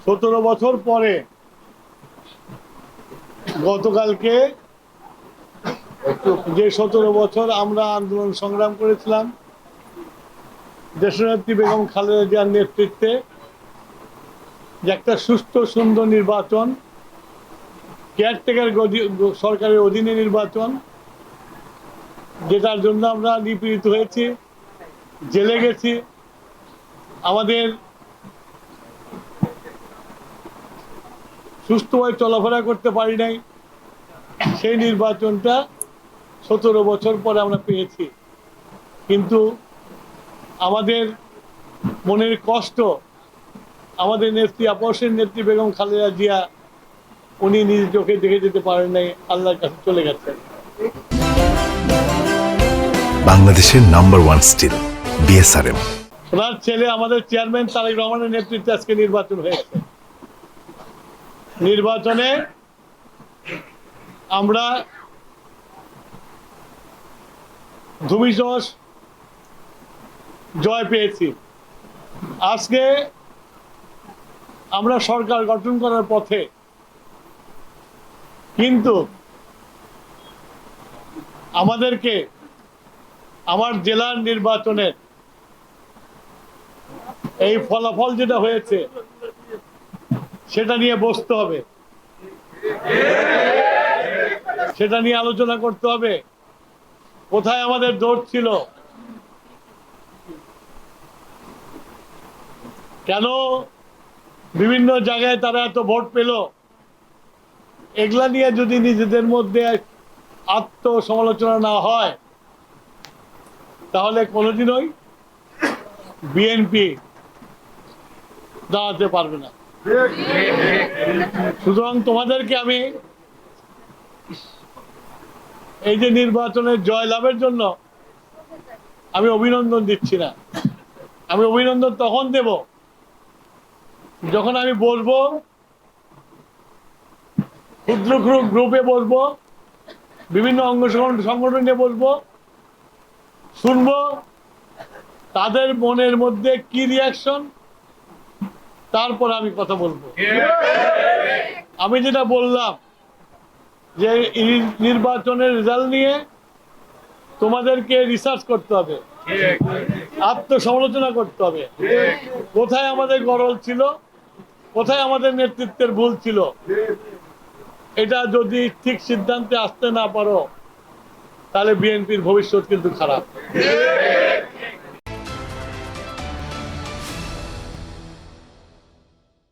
17 বছর পরে গতকালকে যে 17 বছর আমরা আন্দোলন সংগ্রাম করেছিলাম দেশনেত্রী বেগম খালেদা জিয়ার নেতৃত্বে, যে একটা সুষ্ঠু সুন্দর নির্বাচন, কেয়ারটেকার সরকারের অধীনে নির্বাচন, যেটার জন্য আমরা নিপীড়িত হয়েছি, জেলে গেছি, আমাদের সুষ্ঠুভাবে চলাফেরা করতে পারি নাই। সেই নির্বাচনটা 17 বছর পরে আমরা পেয়েছি। কিন্তু আমাদের মনের কষ্ট, আমাদের নেত্রী, আপসের নেত্রী বেগম খালেদা জিয়া, উনি নিজ চোখে দেখে যেতে পারেন নাই, আল্লাহর কাছে চলে গেছেন। বাংলাদেশের নাম্বার 1 স্টিল বিএসআরএম। ওনার ছেলে আমাদের চেয়ারম্যান তারেক রহমানের নেতৃত্বে আজকে নির্বাচন হয়েছে। নির্বাচনে আমরা ধুমিসহ জয় পেয়েছি। আজকে আমরা সরকার গঠন করার পথে, কিন্তু আমাদেরকে আমার জেলার নির্বাচনের এই ফলাফল যেটা হয়েছে সেটা নিয়ে বসতে হবে, সেটা নিয়ে আলোচনা করতে হবে। কোথায় আমাদের দোষ ছিল, কেন বিভিন্ন জায়গায় তারা এত ভোট পেল, এগুলা নিয়ে যদি নিজেদের মধ্যে আত্মসমালোচনা না হয় তাহলে কোনোদিনই বিএনপি দাঁড়াতে পারবে না। সুতরাং তোমাদেরকে আমি এই যে নির্বাচনের জয় লাভের জন্য আমি অভিনন্দন দিচ্ছি না। আমি অভিনন্দন তখন দেব যখন আমি বলবো, ক্ষুদ্র গ্রুপে বলবো, বিভিন্ন অঙ্গ সংগঠনে বলবো, শুনবো তাদের মনের মধ্যে কি রিয়াকশন, তারপর আমি কথা বলবো। আমি যেটা বললাম যে নির্বাচনের রেজাল্ট নিয়ে তোমাদেরকে রিসার্চ করতে হবে, আত্মসমালোচনা করতে হবে, কোথায় আমাদের গরল ছিল, কোথায় আমাদের নেতৃত্বের ভুল ছিল। এটা যদি ঠিক সিদ্ধান্তে আসতে না পারো তাহলে বিএনপির ভবিষ্যৎ কিন্তু খারাপ।